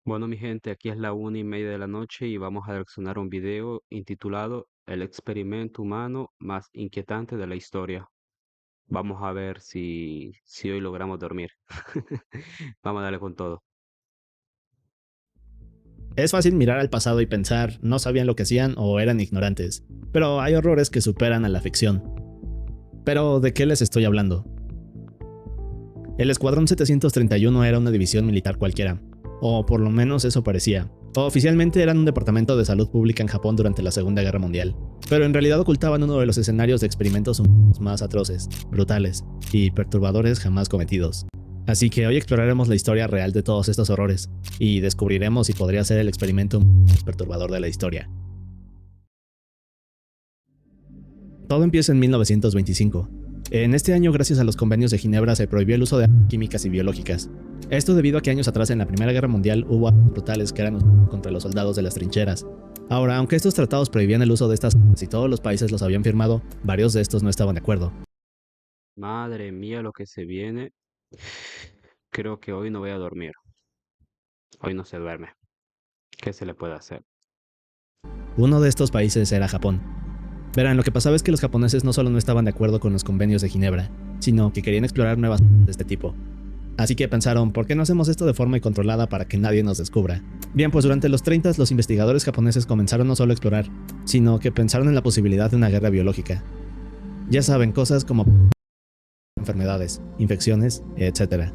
Bueno, mi gente, aquí es la 1:30 de la noche y vamos a reaccionar a un video intitulado El experimento humano más inquietante de la historia. Vamos a ver si hoy logramos dormir. Vamos a darle con todo. Es fácil mirar al pasado y pensar, no sabían lo que hacían o eran ignorantes, pero hay horrores que superan a la ficción. Pero, ¿de qué les estoy hablando? El Escuadrón 731 era una división militar cualquiera, o por lo menos eso parecía. Oficialmente eran un departamento de salud pública en Japón durante la Segunda Guerra Mundial, pero en realidad ocultaban uno de los escenarios de experimentos humanos más atroces, brutales y perturbadores jamás cometidos. Así que hoy exploraremos la historia real de todos estos horrores, y descubriremos si podría ser el experimento más perturbador de la historia. Todo empieza en 1925. En este año, gracias a los convenios de Ginebra, se prohibió el uso de armas químicas y biológicas. Esto debido a que años atrás en la Primera Guerra Mundial hubo actos brutales que eran usados contra los soldados de las trincheras. Ahora, aunque estos tratados prohibían el uso de estas armas y todos los países los habían firmado, varios de estos no estaban de acuerdo. Madre mía, lo que se viene. Creo que hoy no voy a dormir. Hoy no se duerme. ¿Qué se le puede hacer? Uno de estos países era Japón. Verán, lo que pasaba es que los japoneses no solo no estaban de acuerdo con los convenios de Ginebra, sino que querían explorar nuevas armas de este tipo. Así que pensaron, ¿por qué no hacemos esto de forma controlada para que nadie nos descubra? Bien, pues durante los 30 los investigadores japoneses comenzaron no solo a explorar, sino que pensaron en la posibilidad de una guerra biológica. Ya saben, cosas como enfermedades, infecciones, etc.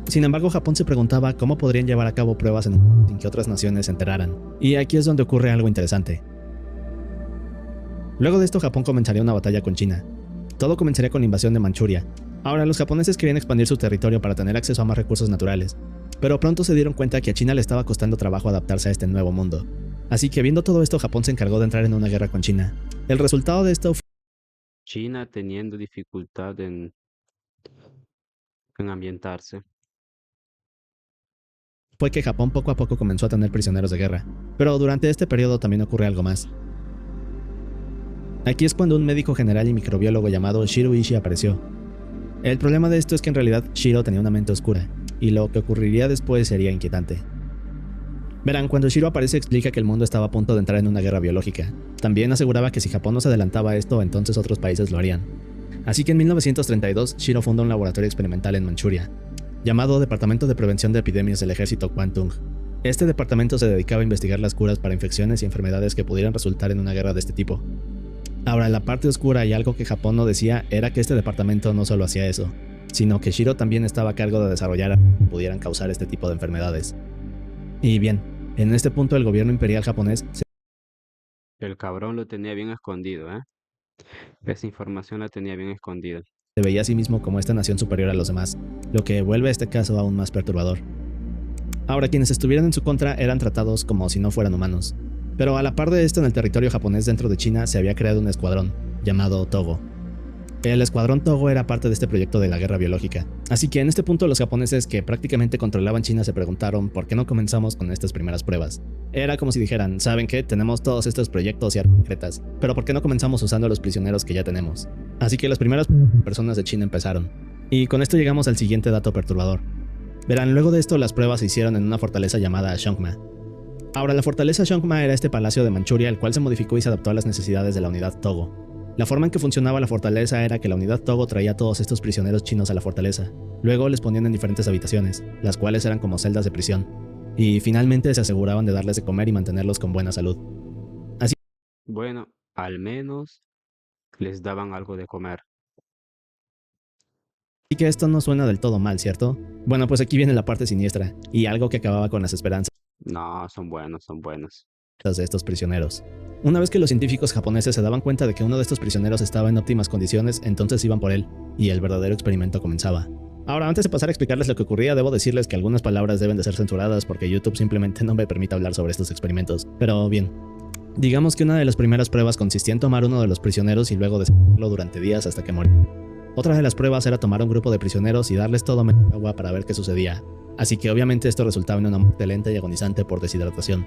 Sin embargo, Japón se preguntaba cómo podrían llevar a cabo pruebas sin que otras naciones se enteraran. Y aquí es donde ocurre algo interesante. Luego de esto, Japón comenzaría una batalla con China. Todo comenzaría con la invasión de Manchuria. Ahora, los japoneses querían expandir su territorio para tener acceso a más recursos naturales, pero pronto se dieron cuenta que a China le estaba costando trabajo adaptarse a este nuevo mundo. Así que viendo todo esto, Japón se encargó de entrar en una guerra con China. El resultado de esto China teniendo dificultad en ambientarse. fue que Japón poco a poco comenzó a tener prisioneros de guerra. Pero durante este periodo también ocurre algo más. Aquí es cuando un médico general y microbiólogo llamado Shiro Ishii apareció. El problema de esto es que en realidad Shiro tenía una mente oscura, y lo que ocurriría después sería inquietante. Verán, cuando Shiro aparece explica que el mundo estaba a punto de entrar en una guerra biológica. También aseguraba que si Japón no se adelantaba a esto, entonces otros países lo harían. Así que en 1932, Shiro funda un laboratorio experimental en Manchuria, llamado Departamento de Prevención de Epidemias del Ejército Kwantung. Este departamento se dedicaba a investigar las curas para infecciones y enfermedades que pudieran resultar en una guerra de este tipo. Ahora, la parte oscura y algo que Japón no decía era que este departamento no solo hacía eso, sino que Shiro también estaba a cargo de desarrollar armas que pudieran causar este tipo de enfermedades. Y bien, en este punto el gobierno imperial japonés El cabrón lo tenía bien escondido, ¿eh? Esa información la tenía bien escondida. se veía a sí mismo como esta nación superior a los demás, lo que vuelve este caso aún más perturbador. Ahora, quienes estuvieran en su contra eran tratados como si no fueran humanos. Pero a la par de esto, en el territorio japonés dentro de China se había creado un escuadrón, llamado Togo. El escuadrón Togo era parte de este proyecto de la guerra biológica. Así que en este punto los japoneses que prácticamente controlaban China se preguntaron por qué no comenzamos con estas primeras pruebas. Era como si dijeran, ¿saben qué? Tenemos todos estos proyectos y armas secretas, pero ¿por qué no comenzamos usando a los prisioneros que ya tenemos? Así que las primeras personas de China empezaron. Y con esto llegamos al siguiente dato perturbador. Verán, luego de esto las pruebas se hicieron en una fortaleza llamada Shongma. Ahora, la fortaleza Shongma era este palacio de Manchuria, el cual se modificó y se adaptó a las necesidades de la unidad Togo. La forma en que funcionaba la fortaleza era que la unidad Togo traía a todos estos prisioneros chinos a la fortaleza. Luego les ponían en diferentes habitaciones, las cuales eran como celdas de prisión. Y finalmente se aseguraban de darles de comer y mantenerlos con buena salud. Así Bueno, al menos les daban algo de comer. que esto no suena del todo mal, ¿cierto? Bueno, pues aquí viene la parte siniestra, y algo que acababa con las esperanzas No, son buenos, son buenos. de estos prisioneros. Una vez que los científicos japoneses se daban cuenta de que uno de estos prisioneros estaba en óptimas condiciones, entonces iban por él, y el verdadero experimento comenzaba. Ahora, antes de pasar a explicarles lo que ocurría, debo decirles que algunas palabras deben de ser censuradas porque YouTube simplemente no me permite hablar sobre estos experimentos. Pero bien, digamos que una de las primeras pruebas consistía en tomar uno de los prisioneros y luego despedirlo durante días hasta que moría. Otra de las pruebas era tomar un grupo de prisioneros y darles todo menos agua para ver qué sucedía. Así que obviamente esto resultaba en una muerte lenta y agonizante por deshidratación.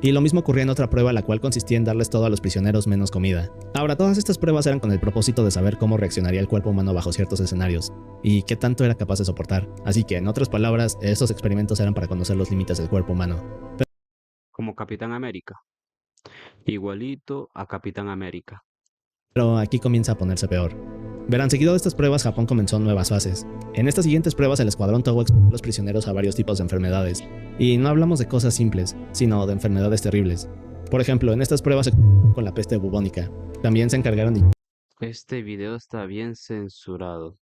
Y lo mismo ocurría en otra prueba, la cual consistía en darles todo a los prisioneros menos comida. Ahora, todas estas pruebas eran con el propósito de saber cómo reaccionaría el cuerpo humano bajo ciertos escenarios, y qué tanto era capaz de soportar. Así que, en otras palabras, estos experimentos eran para conocer los límites del cuerpo humano. Como Capitán América. Igualito a Capitán América. Pero aquí comienza a ponerse peor. Verán, seguido de estas pruebas, Japón comenzó nuevas fases. En estas siguientes pruebas, el escuadrón Togo expuso a los prisioneros a varios tipos de enfermedades. Y no hablamos de cosas simples, sino de enfermedades terribles. Por ejemplo, en estas pruebas se con la peste bubónica. También se encargaron de Este video está bien censurado.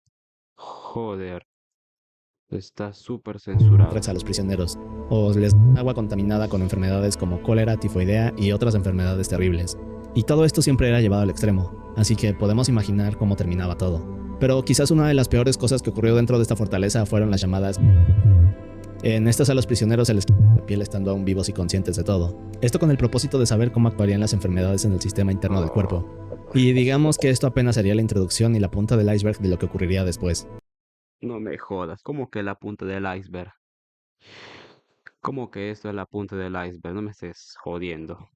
Joder. Está súper censurado. a los prisioneros, o les agua contaminada con enfermedades como cólera, tifoidea y otras enfermedades terribles. Y todo esto siempre era llevado al extremo, así que podemos imaginar cómo terminaba todo. Pero quizás una de las peores cosas que ocurrió dentro de esta fortaleza fueron las llamadas. En estas a los prisioneros se les quitó la piel estando aún vivos y conscientes de todo. Esto con el propósito de saber cómo actuarían las enfermedades en el sistema interno del cuerpo. Y digamos que esto apenas sería la introducción y la punta del iceberg de lo que ocurriría después. No me jodas. ¿Cómo que la punta del iceberg? ¿Cómo que esto es la punta del iceberg? No me estés jodiendo.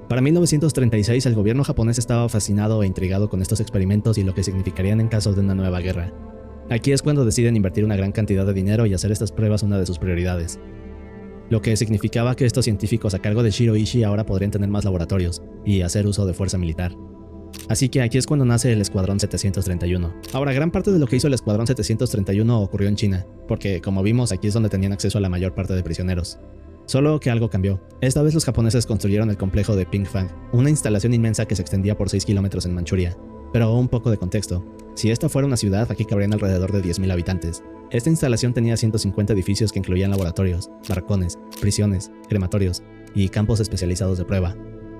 Para 1936 el gobierno japonés estaba fascinado e intrigado con estos experimentos y lo que significarían en caso de una nueva guerra. Aquí es cuando deciden invertir una gran cantidad de dinero y hacer estas pruebas una de sus prioridades. Lo que significaba que estos científicos a cargo de Shiro Ishii ahora podrían tener más laboratorios y hacer uso de fuerza militar. Así que aquí es cuando nace el Escuadrón 731. Ahora, gran parte de lo que hizo el Escuadrón 731 ocurrió en China, porque como vimos aquí es donde tenían acceso a la mayor parte de prisioneros. Solo que algo cambió. Esta vez los japoneses construyeron el complejo de Pingfang, una instalación inmensa que se extendía por 6 kilómetros en Manchuria. Pero un poco de contexto. Si esta fuera una ciudad, aquí cabrían alrededor de 10.000 habitantes. Esta instalación tenía 150 edificios que incluían laboratorios, barracones, prisiones, crematorios y campos especializados de prueba.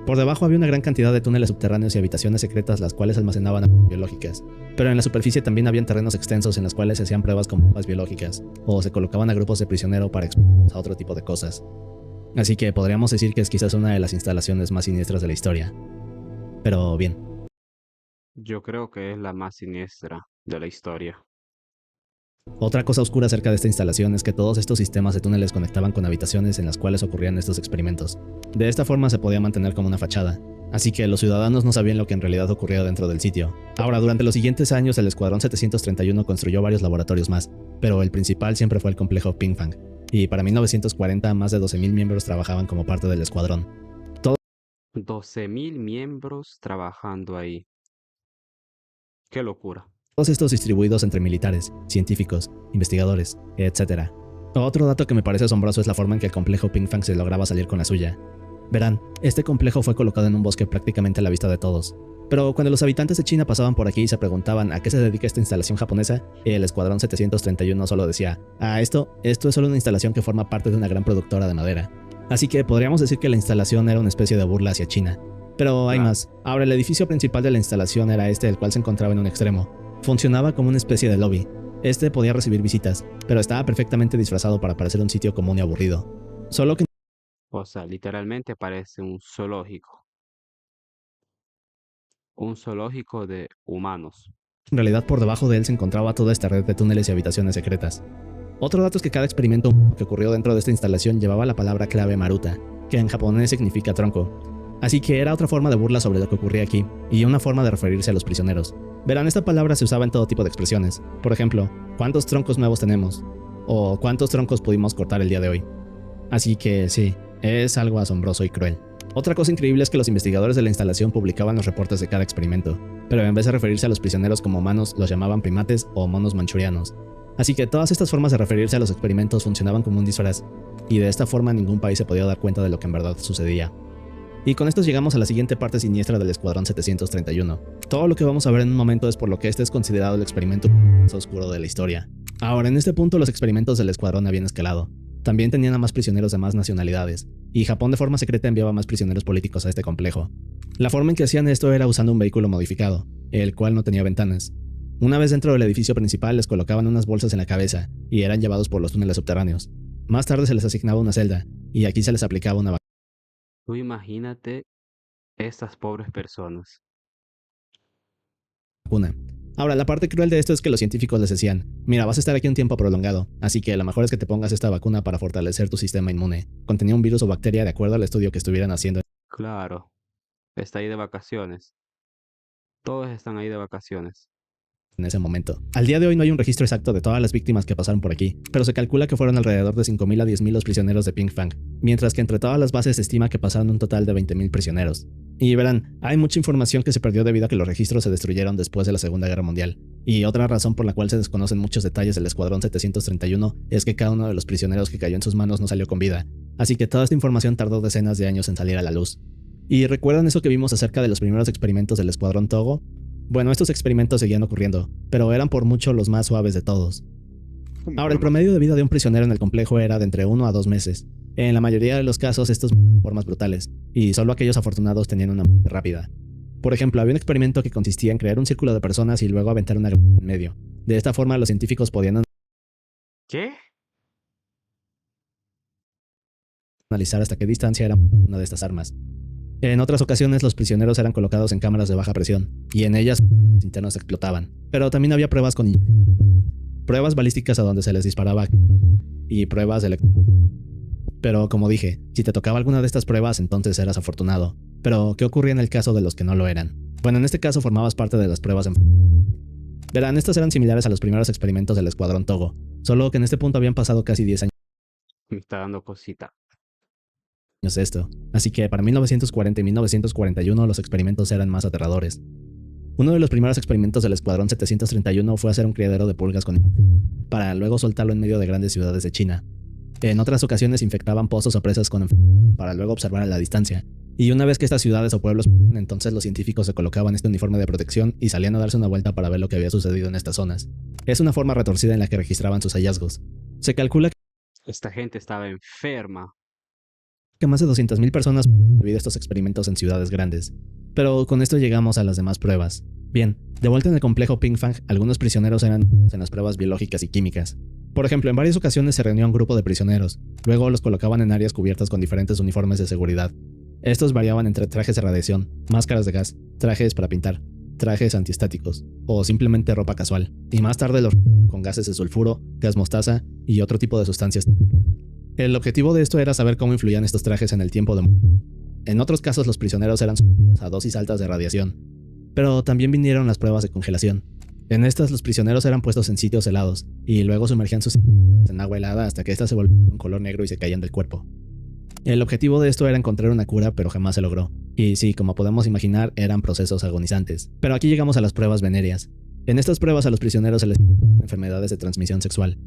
Por debajo había una gran cantidad de túneles subterráneos y habitaciones secretas las cuales almacenaban armas biológicas. Pero en la superficie también habían terrenos extensos en los cuales se hacían pruebas con bombas biológicas, o se colocaban a grupos de prisioneros para exponerlos a otro tipo de cosas. Así que podríamos decir que es quizás una de las instalaciones más siniestras de la historia. Pero bien. Yo creo que es la más siniestra de la historia. Otra cosa oscura acerca de esta instalación es que todos estos sistemas de túneles conectaban con habitaciones en las cuales ocurrían estos experimentos. De esta forma se podía mantener como una fachada, así que los ciudadanos no sabían lo que en realidad ocurría dentro del sitio. Ahora, durante los siguientes años el Escuadrón 731 construyó varios laboratorios más, pero el principal siempre fue el complejo Pingfang, y para 1940 más de 12.000 miembros trabajaban como parte del escuadrón. 12.000 miembros trabajando ahí. Qué locura. Todos estos distribuidos entre militares, científicos, investigadores, etc. Otro dato que me parece asombroso es la forma en que el complejo Pingfang se lograba salir con la suya. Verán, este complejo fue colocado en un bosque prácticamente a la vista de todos. Pero cuando los habitantes de China pasaban por aquí y se preguntaban a qué se dedica esta instalación japonesa, el Escuadrón 731 solo decía, esto es solo una instalación que forma parte de una gran productora de madera. Así que podríamos decir que la instalación era una especie de burla hacia China. Pero hay más. Ahora, el edificio principal de la instalación era este, el cual se encontraba en un extremo. Funcionaba como una especie de lobby. Este podía recibir visitas, pero estaba perfectamente disfrazado para parecer un sitio común y aburrido. Solo que O sea, literalmente parece un zoológico. Un zoológico de humanos. en realidad por debajo de él se encontraba toda esta red de túneles y habitaciones secretas. Otro dato es que cada experimento que ocurrió dentro de esta instalación llevaba la palabra clave Maruta, que en japonés significa tronco. Así que era otra forma de burla sobre lo que ocurría aquí, y una forma de referirse a los prisioneros. Verán, esta palabra se usaba en todo tipo de expresiones. Por ejemplo, ¿cuántos troncos nuevos tenemos? O ¿cuántos troncos pudimos cortar el día de hoy? Así que sí, es algo asombroso y cruel. Otra cosa increíble es que los investigadores de la instalación publicaban los reportes de cada experimento, pero en vez de referirse a los prisioneros como humanos, los llamaban primates o monos manchurianos. Así que todas estas formas de referirse a los experimentos funcionaban como un disfraz, y de esta forma ningún país se podía dar cuenta de lo que en verdad sucedía. Y con esto llegamos a la siguiente parte siniestra del Escuadrón 731. Todo lo que vamos a ver en un momento es por lo que este es considerado el experimento más oscuro de la historia. Ahora, en este punto los experimentos del escuadrón habían escalado. También tenían a más prisioneros de más nacionalidades, y Japón de forma secreta enviaba más prisioneros políticos a este complejo. La forma en que hacían esto era usando un vehículo modificado, el cual no tenía ventanas. Una vez dentro del edificio principal les colocaban unas bolsas en la cabeza, y eran llevados por los túneles subterráneos. Más tarde se les asignaba una celda, y aquí se les aplicaba una Tú imagínate estas pobres personas. vacuna. Ahora, la parte cruel de esto es que los científicos les decían, mira, vas a estar aquí un tiempo prolongado, así que lo mejor es que te pongas esta vacuna para fortalecer tu sistema inmune. Contenía un virus o bacteria de acuerdo al estudio que estuvieran haciendo Claro, está ahí de vacaciones. Todos están ahí de vacaciones. en ese momento. Al día de hoy no hay un registro exacto de todas las víctimas que pasaron por aquí, pero se calcula que fueron alrededor de 5.000 a 10.000 los prisioneros de Ping Fang, mientras que entre todas las bases se estima que pasaron un total de 20.000 prisioneros. Y verán, hay mucha información que se perdió debido a que los registros se destruyeron después de la Segunda Guerra Mundial. Y otra razón por la cual se desconocen muchos detalles del Escuadrón 731 es que cada uno de los prisioneros que cayó en sus manos no salió con vida, así que toda esta información tardó decenas de años en salir a la luz. ¿Y recuerdan eso que vimos acerca de los primeros experimentos del Escuadrón Togo? Bueno, estos experimentos seguían ocurriendo, pero eran por mucho los más suaves de todos. Ahora, el promedio de vida de un prisionero en el complejo era de entre 1 a 2 meses. En la mayoría de los casos, estos formas brutales, y solo aquellos afortunados tenían una muerte rápida. Por ejemplo, había un experimento que consistía en crear un círculo de personas y luego aventar una granada en medio. De esta forma, los científicos podían ¿Qué? analizar hasta qué distancia era una de estas armas. En otras ocasiones, los prisioneros eran colocados en cámaras de baja presión, y en ellas los internos explotaban. Pero también había pruebas con pruebas balísticas a donde se les disparaba y pruebas de Pero como dije, si te tocaba alguna de estas pruebas, entonces eras afortunado. Pero, ¿qué ocurría en el caso de los que no lo eran? Bueno, en este caso formabas parte de las pruebas Verán, estas eran similares a los primeros experimentos del Escuadrón Togo, solo que en este punto habían pasado casi 10 años Me está dando cosita. de esto, así que para 1940 y 1941 los experimentos eran más aterradores. Uno de los primeros experimentos del Escuadrón 731 fue hacer un criadero de pulgas para luego soltarlo en medio de grandes ciudades de China. En otras ocasiones infectaban pozos o presas para luego observar a la distancia. Y una vez que estas ciudades o pueblos, entonces los científicos se colocaban este uniforme de protección y salían a darse una vuelta para ver lo que había sucedido en estas zonas. Es una forma retorcida en la que registraban sus hallazgos. Se calcula Esta gente estaba enferma. que más de 200.000 personas han vivido estos experimentos en ciudades grandes. Pero con esto llegamos a las demás pruebas. Bien, de vuelta en el complejo Ping Fang, algunos prisioneros eran en las pruebas biológicas y químicas. Por ejemplo, en varias ocasiones se reunió un grupo de prisioneros, luego los colocaban en áreas cubiertas con diferentes uniformes de seguridad. Estos variaban entre trajes de radiación, máscaras de gas, trajes para pintar, trajes antiestáticos, o simplemente ropa casual, y más tarde los con gases de sulfuro, gas mostaza y otro tipo de sustancias. El objetivo de esto era saber cómo influían estos trajes en el tiempo de... En otros casos los prisioneros eran a dosis altas de radiación, pero también vinieron las pruebas de congelación. En estas los prisioneros eran puestos en sitios helados y luego sumergían sus en agua helada hasta que éstas se volvían de un color negro y se caían del cuerpo. El objetivo de esto era encontrar una cura, pero jamás se logró. Y sí, como podemos imaginar, eran procesos agonizantes. Pero aquí llegamos a las pruebas venéreas. En estas pruebas a los prisioneros se les enfermedades de transmisión sexual.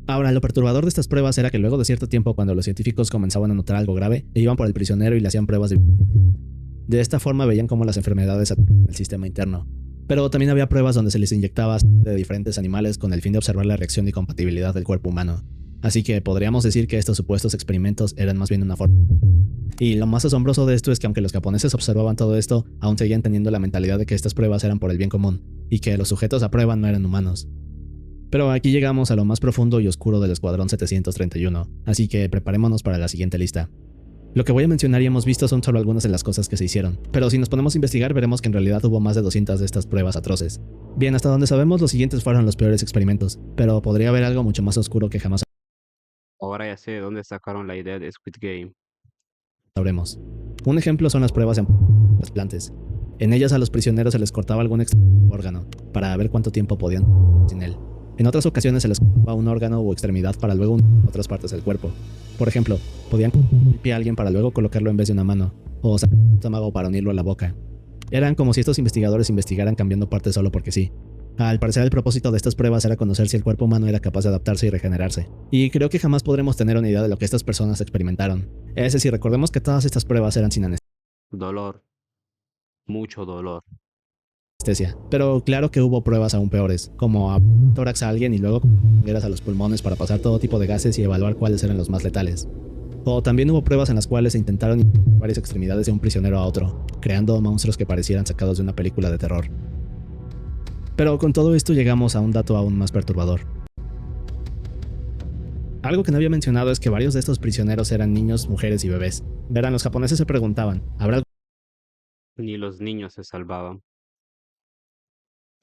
Ahora, lo perturbador de estas pruebas era que luego de cierto tiempo, cuando los científicos comenzaban a notar algo grave, iban por el prisionero y le hacían pruebas de esta forma veían cómo las enfermedades atacaban el sistema interno. Pero también había pruebas donde se les inyectaba de diferentes animales con el fin de observar la reacción y compatibilidad del cuerpo humano. Así que podríamos decir que estos supuestos experimentos eran más bien una forma. Y lo más asombroso de esto es que aunque los japoneses observaban todo esto, aún seguían teniendo la mentalidad de que estas pruebas eran por el bien común, y que los sujetos a prueba no eran humanos. Pero aquí llegamos a lo más profundo y oscuro del Escuadrón 731, así que preparémonos para la siguiente lista. Lo que voy a mencionar y hemos visto son solo algunas de las cosas que se hicieron, pero si nos ponemos a investigar veremos que en realidad hubo más de 200 de estas pruebas atroces. Bien, hasta donde sabemos los siguientes fueron los peores experimentos, pero podría haber algo mucho más oscuro que jamás Ahora ya sé de dónde sacaron la idea de Squid Game. sabremos. Un ejemplo son las pruebas en trasplantes. En ellas a los prisioneros se les cortaba algún órgano, para ver cuánto tiempo podían sin él. En otras ocasiones se les cortaba un órgano o extremidad para luego otras partes del cuerpo. Por ejemplo, podían cortar el pie a alguien para luego colocarlo en vez de una mano, o sacar un estómago para unirlo a la boca. Eran como si estos investigadores investigaran cambiando partes solo porque sí. Al parecer el propósito de estas pruebas era conocer si el cuerpo humano era capaz de adaptarse y regenerarse. Y creo que jamás podremos tener una idea de lo que estas personas experimentaron. Es decir, recordemos que todas estas pruebas eran sin Dolor. Mucho dolor. anestesia. Pero claro que hubo pruebas aún peores, como a tórax a alguien y luego mangueras a los pulmones para pasar todo tipo de gases y evaluar cuáles eran los más letales. O también hubo pruebas en las cuales se intentaron varias extremidades de un prisionero a otro, creando monstruos que parecieran sacados de una película de terror. Pero con todo esto llegamos a un dato aún más perturbador. Algo que no había mencionado es que varios de estos prisioneros eran niños, mujeres y bebés. Verán, los japoneses se preguntaban, ¿habrá Ni los niños se salvaban.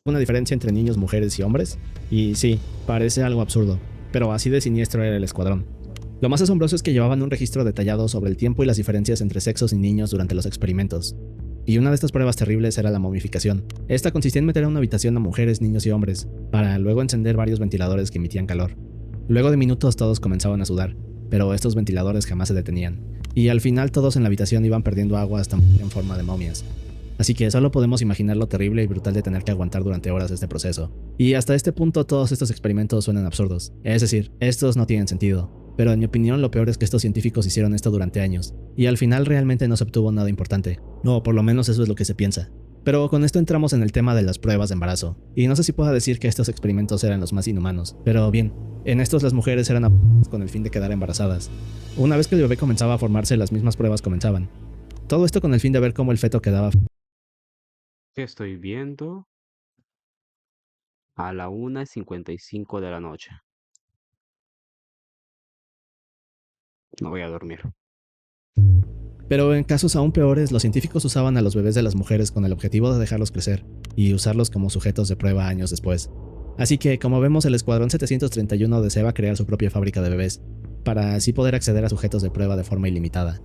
una diferencia entre niños, mujeres y hombres. Y sí, parece algo absurdo, pero así de siniestro era el escuadrón. Lo más asombroso es que llevaban un registro detallado sobre el tiempo y las diferencias entre sexos y niños durante los experimentos. Y una de estas pruebas terribles era la momificación. Esta consistía en meter en una habitación a mujeres, niños y hombres, para luego encender varios ventiladores que emitían calor. Luego de minutos todos comenzaban a sudar, pero estos ventiladores jamás se detenían, y al final todos en la habitación iban perdiendo agua hasta morir en forma de momias. Así que solo podemos imaginar lo terrible y brutal de tener que aguantar durante horas este proceso. Y hasta este punto todos estos experimentos suenan absurdos, es decir, estos no tienen sentido. Pero en mi opinión lo peor es que estos científicos hicieron esto durante años, y al final realmente no se obtuvo nada importante, o por lo menos eso es lo que se piensa. Pero con esto entramos en el tema de las pruebas de embarazo, y no sé si puedo decir que estos experimentos eran los más inhumanos, pero bien, en estos las mujeres eran con el fin de quedar embarazadas. Una vez que el bebé comenzaba a formarse, las mismas pruebas comenzaban. Todo esto con el fin de ver cómo el feto quedaba. ¿Qué estoy viendo? A la 1:55 de la noche. No voy a dormir. Pero en casos aún peores, los científicos usaban a los bebés de las mujeres con el objetivo de dejarlos crecer y usarlos como sujetos de prueba años después. Así que, como vemos, el Escuadrón 731 deseaba crear su propia fábrica de bebés, para así poder acceder a sujetos de prueba de forma ilimitada.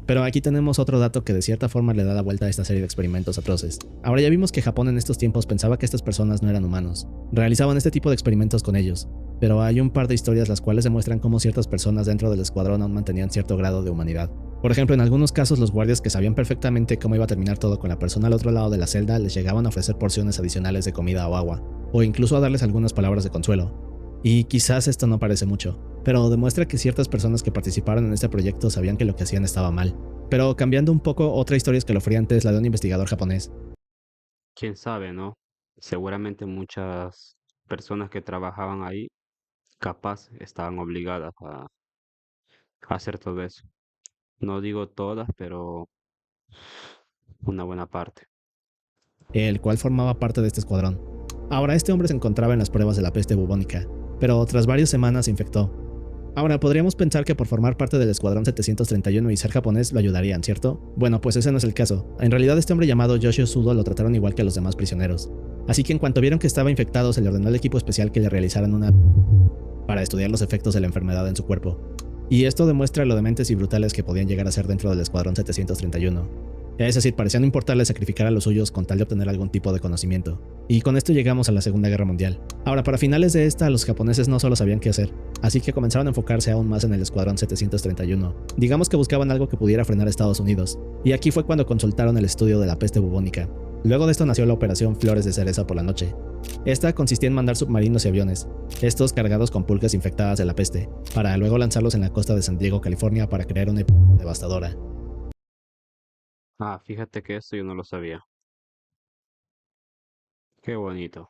Pero aquí tenemos otro dato que de cierta forma le da la vuelta a esta serie de experimentos atroces. Ahora ya vimos que Japón en estos tiempos pensaba que estas personas no eran humanos. Realizaban este tipo de experimentos con ellos, pero hay un par de historias las cuales demuestran cómo ciertas personas dentro del escuadrón aún mantenían cierto grado de humanidad. Por ejemplo, en algunos casos los guardias que sabían perfectamente cómo iba a terminar todo con la persona al otro lado de la celda les llegaban a ofrecer porciones adicionales de comida o agua, o incluso a darles algunas palabras de consuelo. Y quizás esto no parece mucho, pero demuestra que ciertas personas que participaron en este proyecto sabían que lo que hacían estaba mal. Pero cambiando un poco, otra historia escalofriante es la de un investigador japonés. ¿Quién sabe, no? Seguramente muchas personas que trabajaban ahí, capaz, estaban obligadas a hacer todo eso. No digo todas, pero una buena parte. El cual formaba parte de este escuadrón. Ahora, este hombre se encontraba en las pruebas de la peste bubónica, pero tras varias semanas se infectó. Ahora, podríamos pensar que por formar parte del Escuadrón 731 y ser japonés lo ayudarían, ¿cierto? Bueno, pues ese no es el caso. En realidad, este hombre llamado Yoshio Sudo lo trataron igual que a los demás prisioneros. Así que en cuanto vieron que estaba infectado, se le ordenó al equipo especial que le realizaran una para estudiar los efectos de la enfermedad en su cuerpo. Y esto demuestra lo dementes y brutales que podían llegar a ser dentro del Escuadrón 731. Es decir, parecía no importarle sacrificar a los suyos con tal de obtener algún tipo de conocimiento. Y con esto llegamos a la Segunda Guerra Mundial. Ahora, para finales de esta, los japoneses no solo sabían qué hacer, así que comenzaron a enfocarse aún más en el Escuadrón 731. Digamos que buscaban algo que pudiera frenar a Estados Unidos. Y aquí fue cuando consultaron el estudio de la peste bubónica. Luego de esto nació la Operación Flores de Cereza por la Noche. Esta consistía en mandar submarinos y aviones, estos cargados con pulgas infectadas de la peste, para luego lanzarlos en la costa de San Diego, California, para crear una epidemia devastadora. Ah, fíjate que esto yo no lo sabía. Qué bonito.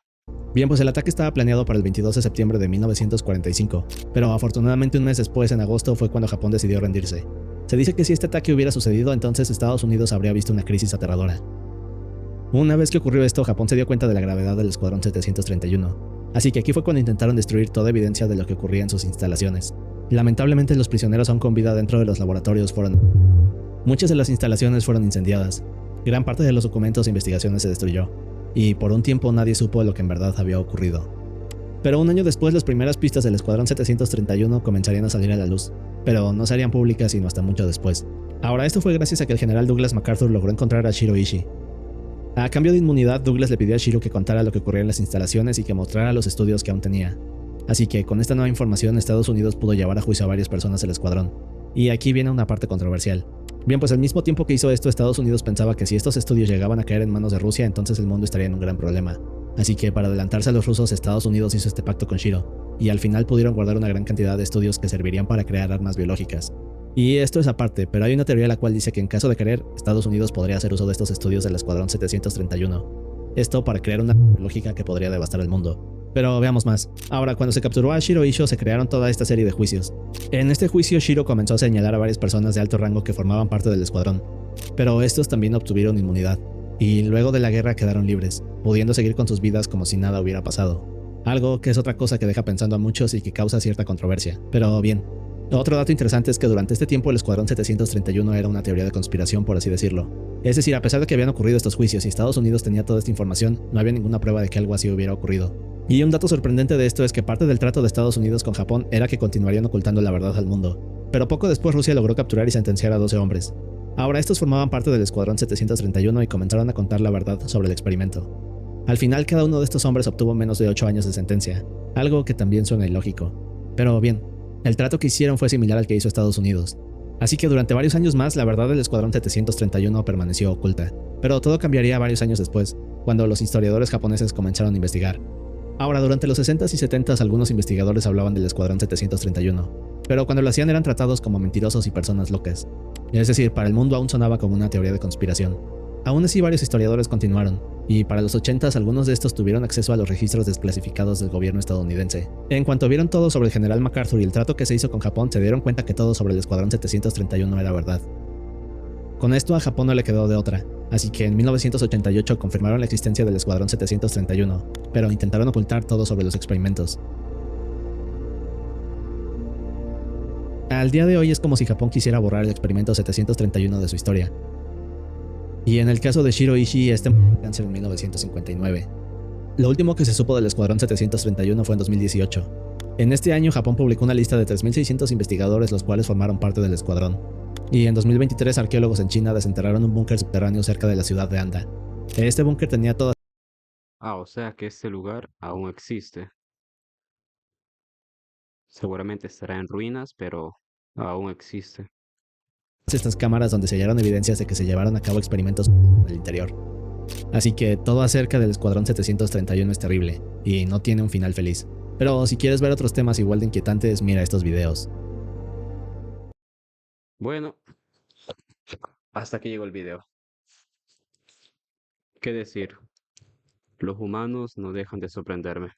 Bien, pues el ataque estaba planeado para el 22 de septiembre de 1945, pero afortunadamente un mes después, en agosto, fue cuando Japón decidió rendirse. Se dice que si este ataque hubiera sucedido, entonces Estados Unidos habría visto una crisis aterradora. Una vez que ocurrió esto, Japón se dio cuenta de la gravedad del Escuadrón 731, así que aquí fue cuando intentaron destruir toda evidencia de lo que ocurría en sus instalaciones. Lamentablemente, los prisioneros aún con vida dentro de los laboratorios fueron... Muchas de las instalaciones fueron incendiadas, gran parte de los documentos e investigaciones se destruyó, y por un tiempo nadie supo lo que en verdad había ocurrido. Pero un año después, las primeras pistas del Escuadrón 731 comenzarían a salir a la luz, pero no serían públicas sino hasta mucho después. Ahora, esto fue gracias a que el general Douglas MacArthur logró encontrar a Shiro Ishii. A cambio de inmunidad, Douglas le pidió a Shiro que contara lo que ocurría en las instalaciones y que mostrara los estudios que aún tenía. Así que con esta nueva información, Estados Unidos pudo llevar a juicio a varias personas del escuadrón. Y aquí viene una parte controversial. Bien, pues al mismo tiempo que hizo esto, Estados Unidos pensaba que si estos estudios llegaban a caer en manos de Rusia, entonces el mundo estaría en un gran problema. Así que para adelantarse a los rusos, Estados Unidos hizo este pacto con Shiro, y al final pudieron guardar una gran cantidad de estudios que servirían para crear armas biológicas. Y esto es aparte, pero hay una teoría la cual dice que en caso de querer, Estados Unidos podría hacer uso de estos estudios del Escuadrón 731. Esto para crear una arma biológica que podría devastar el mundo. Pero veamos más. Ahora, cuando se capturó a Shiro Isho, se crearon toda esta serie de juicios. En este juicio, Shiro comenzó a señalar a varias personas de alto rango que formaban parte del escuadrón, pero estos también obtuvieron inmunidad, y luego de la guerra quedaron libres, pudiendo seguir con sus vidas como si nada hubiera pasado. Algo que es otra cosa que deja pensando a muchos y que causa cierta controversia. Pero bien, Otro dato interesante es que durante este tiempo el Escuadrón 731 era una teoría de conspiración, por así decirlo. Es decir, a pesar de que habían ocurrido estos juicios y Estados Unidos tenía toda esta información, no había ninguna prueba de que algo así hubiera ocurrido. Y un dato sorprendente de esto es que parte del trato de Estados Unidos con Japón era que continuarían ocultando la verdad al mundo. Pero poco después Rusia logró capturar y sentenciar a 12 hombres. Ahora estos formaban parte del Escuadrón 731 y comenzaron a contar la verdad sobre el experimento. Al final cada uno de estos hombres obtuvo menos de 8 años de sentencia, algo que también suena ilógico. Pero bien, el trato que hicieron fue similar al que hizo Estados Unidos. Así que durante varios años más la verdad del Escuadrón 731 permaneció oculta, pero todo cambiaría varios años después, cuando los historiadores japoneses comenzaron a investigar. Ahora, durante los 60s y 70s algunos investigadores hablaban del Escuadrón 731, pero cuando lo hacían eran tratados como mentirosos y personas locas. Es decir, para el mundo aún sonaba como una teoría de conspiración. Aún así varios historiadores continuaron, y para los 80s algunos de estos tuvieron acceso a los registros desclasificados del gobierno estadounidense. En cuanto vieron todo sobre el general MacArthur y el trato que se hizo con Japón, se dieron cuenta que todo sobre el Escuadrón 731 era verdad. Con esto a Japón no le quedó de otra, así que en 1988 confirmaron la existencia del Escuadrón 731, pero intentaron ocultar todo sobre los experimentos. Al día de hoy es como si Japón quisiera borrar el experimento 731 de su historia. Y en el caso de Shiro Ishii, este murió de cáncer en 1959. Lo último que se supo del Escuadrón 731 fue en 2018. En este año Japón publicó una lista de 3.600 investigadores los cuales formaron parte del escuadrón. Y en 2023 arqueólogos en China desenterraron un búnker subterráneo cerca de la ciudad de Anda. Este búnker tenía todas Ah, o sea que este lugar aún existe. Seguramente estará en ruinas, pero aún existe. estas cámaras donde se hallaron evidencias de que se llevaron a cabo experimentos en el interior. Así que todo acerca del Escuadrón 731 es terrible, y no tiene un final feliz. Pero si quieres ver otros temas igual de inquietantes, mira estos videos. Bueno, hasta aquí llegó el video. ¿Qué decir? Los humanos no dejan de sorprenderme.